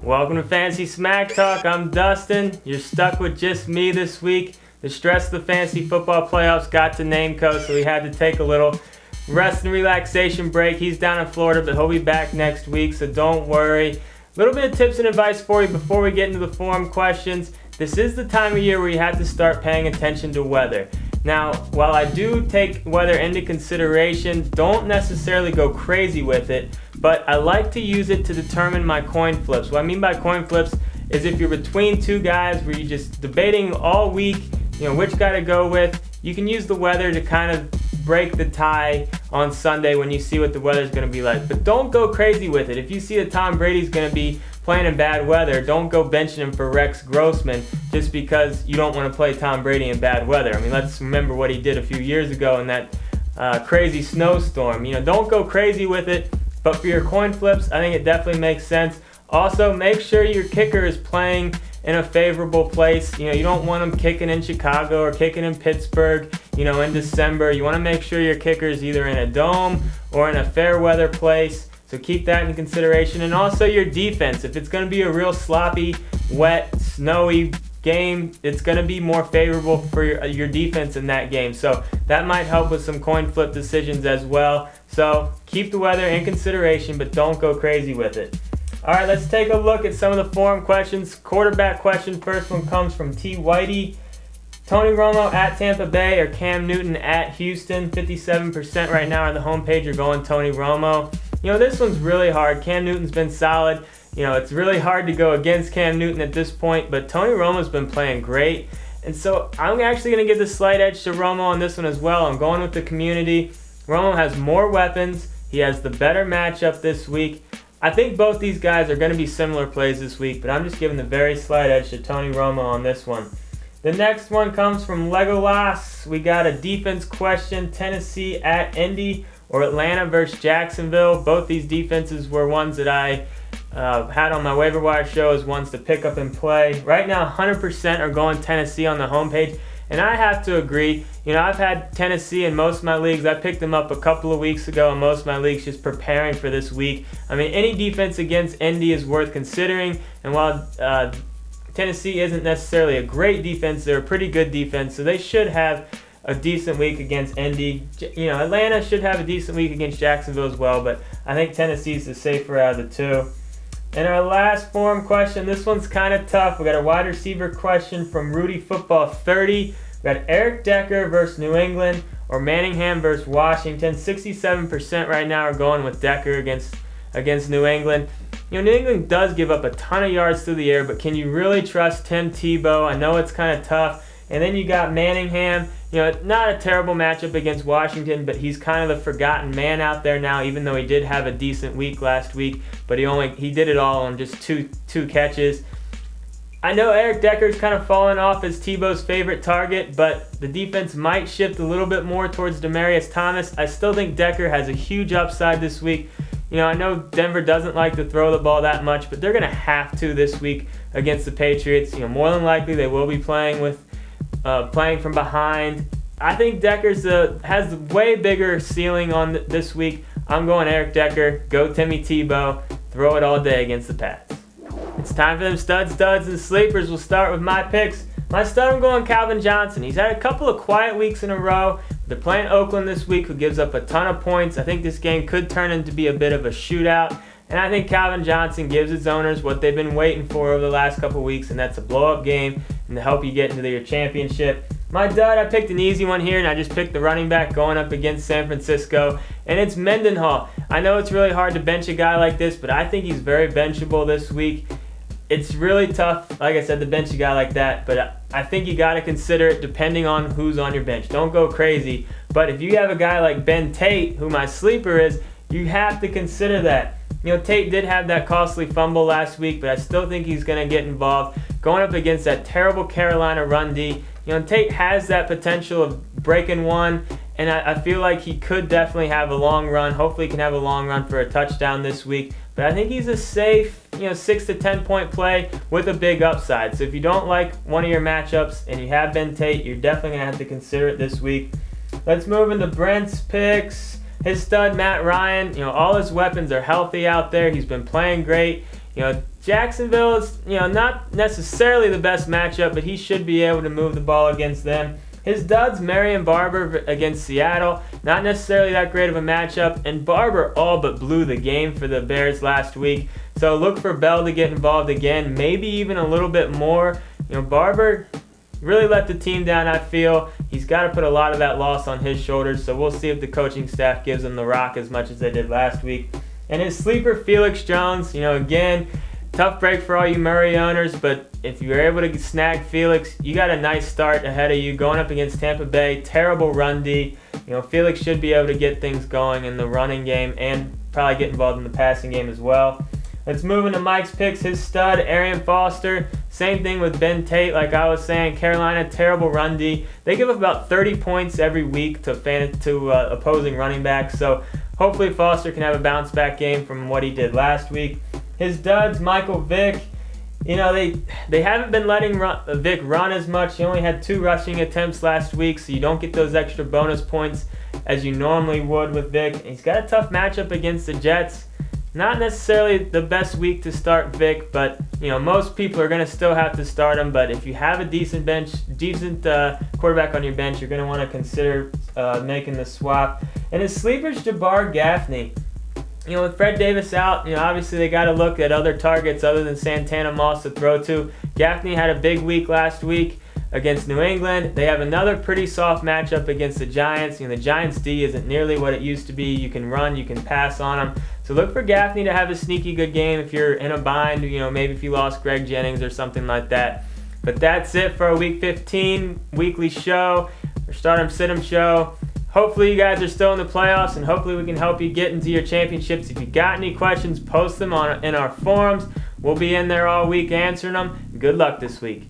Welcome to Fantasy Smack Talk. I'm Dustin. You're stuck with just me this week. The stress of the fantasy football playoffs got to Nameco, so we had to take a little rest and relaxation break. He's down in Florida, but he'll be back next week, so don't worry. A little bit of tips and advice for you before we get into the forum questions. This is the time of year where you have to start paying attention to weather. Now, while I do take weather into consideration, don't necessarily go crazy with it, but I like to use it to determine my coin flips. What I mean by coin flips is if you're between two guys where you're just debating all week, which guy to go with, you can use the weather to kind of break the tie on Sunday when you see what the weather's going to be like. But don't go crazy with it. If you see that Tom Brady's going to be playing in bad weather, don't go benching him for Rex Grossman just because you don't want to play Tom Brady in bad weather. I mean, let's remember what he did a few years ago in that crazy snowstorm. Don't go crazy with it, but for your coin flips, I think it definitely makes sense. Also, make sure your kicker is playing in a favorable place. You don't want him kicking in Chicago or kicking in Pittsburgh, in December. You want to make sure your kicker is either in a dome or in a fair weather place. So keep that in consideration. And also your defense. If it's going to be a real sloppy, wet, snowy game, it's going to be more favorable for your defense in that game. So that might help with some coin flip decisions as well. So keep the weather in consideration, but don't go crazy with it. All right, let's take a look at some of the forum questions. Quarterback question, first one comes from T. Whitey. Tony Romo at Tampa Bay or Cam Newton at Houston? 57% right now on the homepage are going Tony Romo. This one's really hard. Cam Newton's been solid. It's really hard to go against Cam Newton at this point, but Tony Romo's been playing great. And so I'm actually going to give the slight edge to Romo on this one as well. I'm going with the community. Romo has more weapons. He has the better matchup this week. I think both these guys are going to be similar plays this week, but I'm just giving the very slight edge to Tony Romo on this one. The next one comes from Legolas. We got a defense question, Tennessee at Indy or Atlanta versus Jacksonville. Both these defenses were ones that I had on my waiver wire show as ones to pick up and play. Right now, 100% are going Tennessee on the homepage, and I have to agree. I've had Tennessee in most of my leagues. I picked them up a couple of weeks ago in most of my leagues just preparing for this week. I mean, any defense against Indy is worth considering, and while Tennessee isn't necessarily a great defense, they're a pretty good defense, so they should have a decent week against Indy. Atlanta should have a decent week against Jacksonville as well, but I think Tennessee's the safer out of the two. And our last forum question, this one's kind of tough. We got a wide receiver question from Rudy Football 30. We got Eric Decker versus New England or Manningham versus Washington. 67% right now are going with Decker against New England. New England does give up a ton of yards through the air, but can you really trust Tim Tebow? I know it's kind of tough. And then you got Manningham. Not a terrible matchup against Washington, but he's kind of the forgotten man out there now, even though he did have a decent week last week, but he did it all on just two catches. I know Eric Decker's kind of fallen off as Tebow's favorite target, but the defense might shift a little bit more towards Demaryius Thomas. I still think Decker has a huge upside this week. I know Denver doesn't like to throw the ball that much, but they're going to have to this week against the Patriots. More than likely they will be playing from behind. I think Decker's has the way bigger ceiling on this week. I'm going Eric Decker. Go Timmy Tebow. Throw it all day against the Pats. It's time for them studs, duds, and sleepers. We'll start with my picks. My stud, I'm going Calvin Johnson. He's had a couple of quiet weeks in a row. They're playing Oakland this week, who gives up a ton of points. I think this game could turn into be a bit of a shootout. And I think Calvin Johnson gives his owners what they've been waiting for over the last couple of weeks, and that's a blow-up game and to help you get into your championship. My dud, I picked an easy one here, and I just picked the running back going up against San Francisco, and it's Mendenhall. I know it's really hard to bench a guy like this, but I think he's very benchable this week. It's really tough, like I said, to bench a guy like that, but I think you got to consider it depending on who's on your bench. Don't go crazy, but if you have a guy like Ben Tate, who my sleeper is, you have to consider that. Tate did have that costly fumble last week, but I still think he's going to get involved. Going up against that terrible Carolina run D, Tate has that potential of breaking one, and I feel like he could definitely have a long run. Hopefully he can have a long run for a touchdown this week. But I think he's a safe, 6 to 10 point play with a big upside. So if you don't like one of your matchups and you have Ben Tate, you're definitely going to have to consider it this week. Let's move into Brent's picks. His stud, Matt Ryan, all his weapons are healthy out there. He's been playing great. Jacksonville is, not necessarily the best matchup, but he should be able to move the ball against them. His duds, Marion Barber against Seattle, not necessarily that great of a matchup, and Barber all but blew the game for the Bears last week. So look for Bell to get involved again, maybe even a little bit more. Barber really let the team down, I feel. He's got to put a lot of that loss on his shoulders, so we'll see if the coaching staff gives him the rock as much as they did last week. And his sleeper, Felix Jones, again, tough break for all you Murray owners, but if you're able to snag Felix, you got a nice start ahead of you going up against Tampa Bay. Terrible run D. Felix should be able to get things going in the running game and probably get involved in the passing game as well. Let's move into Mike's picks. His stud, Arian Foster. Same thing with Ben Tate, like I was saying. Carolina, terrible run D. They give up about 30 points every week to opposing running backs, so hopefully Foster can have a bounce back game from what he did last week. His duds, Michael Vick. They haven't been letting Vick run as much. He only had 2 rushing attempts last week, so you don't get those extra bonus points as you normally would with Vick. He's got a tough matchup against the Jets. Not necessarily the best week to start Vick, but most people are going to still have to start him. But if you have a decent quarterback on your bench, you're going to want to consider making the swap. And his sleeper's Jabbar Gaffney. With Fred Davis out, obviously they got to look at other targets other than Santana Moss to throw to. Gaffney had a big week last week against New England. They have another pretty soft matchup against the Giants. The Giants' D isn't nearly what it used to be. You can run, you can pass on them. So look for Gaffney to have a sneaky good game if you're in a bind, maybe if you lost Greg Jennings or something like that. But that's it for our Week 15 weekly show, or Start 'em Sit 'em show. Hopefully you guys are still in the playoffs, and hopefully we can help you get into your championships. If you got any questions, post them in our forums. We'll be in there all week answering them. Good luck this week.